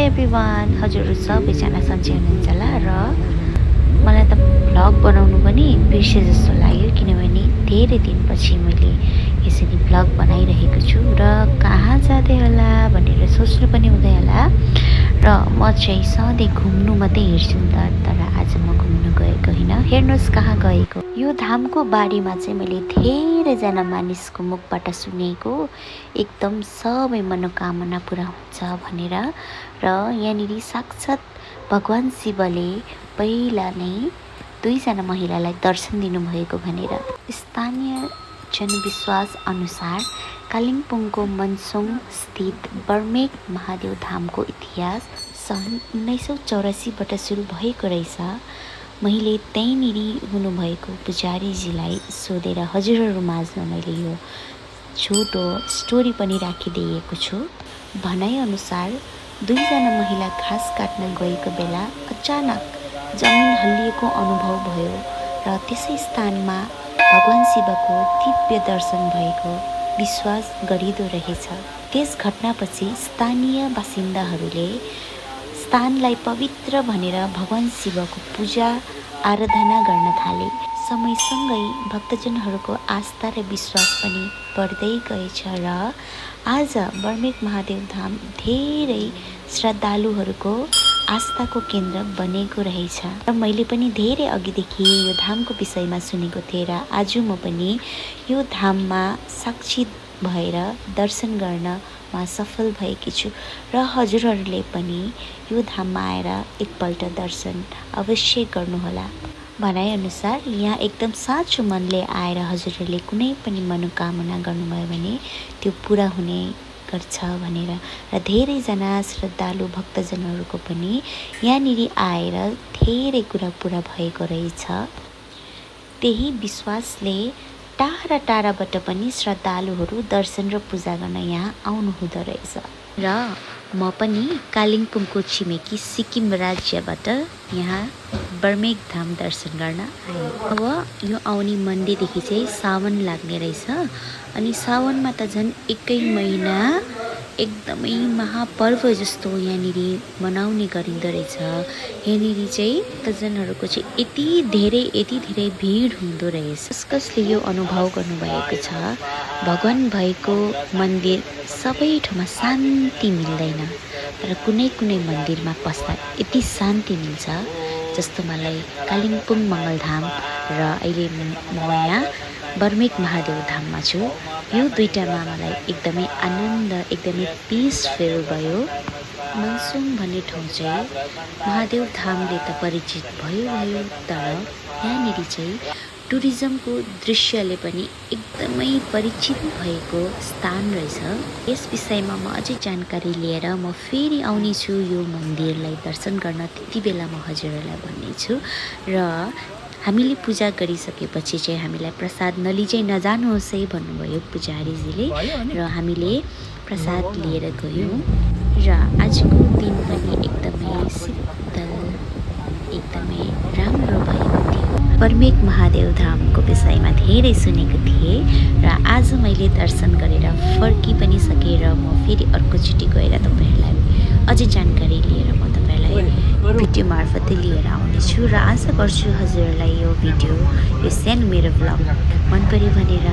High everyone, हजुरहरू सबैजना सन्चै हुनुहुन्छ होला। र मलाई त भ्लग बनाउनु पनि बिर्से जस्तो लाग्यो, किनभने धेरै दिनपछि मैले यसरी भ्लग बनाइरहेको छु र कहाँ जाँदै होला भनेर सोच्नु पनि हुँदै होला। र म चाहिँ सधैँ घुम्नु मात्रै हिँड्छु नि त, तर आज म घुम्नु गएको होइन। हेर्नुहोस् कहाँ गएको। यो धामको बारेमा चाहिँ मैले धेरैजना मानिसको मुखबाट सुनेको, एकदम सबै मनोकामना पुरा हुन्छ भनेर। र यहाँनिर साक्षात् भगवान् शिवले पहिला नै दुईजना महिलालाई दर्शन दिनुभएको भनेर स्थानीय जनविश्वास अनुसार कालिम्पोङको मनसोङ स्थित बर्मेक महादेव धामको इतिहास सन् 1984बाट सुरु भएको रहेछ। मैले त्यहीँनिर हुनुभएको पुजारीजीलाई सोधेर हजुरहरू माझमा मैले यो छोटो स्टोरी पनि राखिदिएको छु। भनाइअनुसार दुईजना महिला घाँस काट्न गएको बेला अचानक जमिन हल्लिएको अनुभव भयो र त्यसै स्थानमा भगवान् शिवको दिव्य दर्शन भएको विश्वास गरिँदो रहेछ। त्यस घटनापछि स्थानीय बासिन्दाहरूले स्थानलाई पवित्र भनेर भगवान् शिवको पूजा आराधना गर्न थाले। समयसँगै भक्तजनहरूको आस्था र विश्वास पनि बढ्दै गएछ र आज बर्मेक महादेव धाम धेरै श्रद्धालुहरूको आस्थाको केन्द्र बनेको रहेछ। र मैले पनि धेरै अघिदेखि यो धामको विषयमा सुनेको थिएँ र आज म पनि यो धाममा साक्षी भएर दर्शन गर्नमा सफल भएकी छु। र हजुरहरूले पनि यो धाममा आएर एकपल्ट दर्शन अवश्य गर्नुहोला। भनाइअनुसार यहाँ एकदम साँचो मनले आएर हजुरहरूले कुनै पनि मनोकामना गर्नुभयो भने त्यो पुरा हुने गर्छ भनेर। र धेरैजना श्रद्धालु भक्तजनहरूको पनि यहाँनिर आएर धेरै कुरा पुरा भएको रहेछ। त्यही विश्वासले टाढा टाढाबाट पनि श्रद्धालुहरू दर्शन र पूजा गर्न यहाँ आउनुहुँदो रहेछ। र म पनि कालिम्पोङको छिमेकी सिक्किम राज्यबाट यहाँ बर्मेक धाम दर्शन गर्न आएँ। अब यो आउने मन्डेदेखि चाहिँ सावन लाग्ने रहेछ, अनि सावनमा त झन् एकै महिना एकदमै महापर्व जस्तो यहाँनिर मनाउने गरिँदो रहेछ। यहाँनिर चाहिँ भक्तजनहरूको चाहिँ यति धेरै भिड हुँदो रहेछ। कसले यो अनुभव गर्नुभएको छ, भगवान् भएको मन्दिर सबै ठाउँमा शान्ति मिल्दैन, तर कुनै कुनै मन्दिरमा पस्दा यति शान्ति मिल्छ। जस्तो मलाई कालिम्पोङ मङ्गलधाम र अहिले म यहाँ बर्मेक महादेव धाममा छु। यो दुईटामा मलाई एकदमै आनन्द, एकदमै पिसफुल भयो। मनसोङ भन्ने ठाउँ चाहिँ महादेव धामले त परिचित भयो, तर यहाँनिर चाहिँ टुरिज्मको दृश्यले पनि एकदमै परिचित भएको स्थान रहेछ। यस विषयमा म अझै जानकारी लिएर म फेरि आउनेछु यो मन्दिरलाई दर्शन गर्न। त्यति बेला म हजुरहरूलाई भन्नेछु। र हामीले पूजा गरिसकेपछि चाहिँ हामीलाई प्रसाद नलिँदै नजानुहोस् है भन्नुभयो पुजारीजीले, र हामीले प्रसाद लिएर गयौँ। र आजको दिन पनि एकदमै शीतल, एकदमै राम्रो भएको थियो। बर्मेक महादेव धामको विषयमा धेरै सुनेको थिएँ र आज मैले दर्शन गरेर फर्की पनि सकेँ र म फेरि अर्कोचोटि गएर तपाईँहरूलाई अझै जानकारी लिएर म तपाईँहरूलाई भिडियो मार्फतै लिएर आउनेछु। र आशा गर्छु हजुरहरूलाई यो भिडियो, यो सानो मेरो भ्लग मन पर्यो भनेर।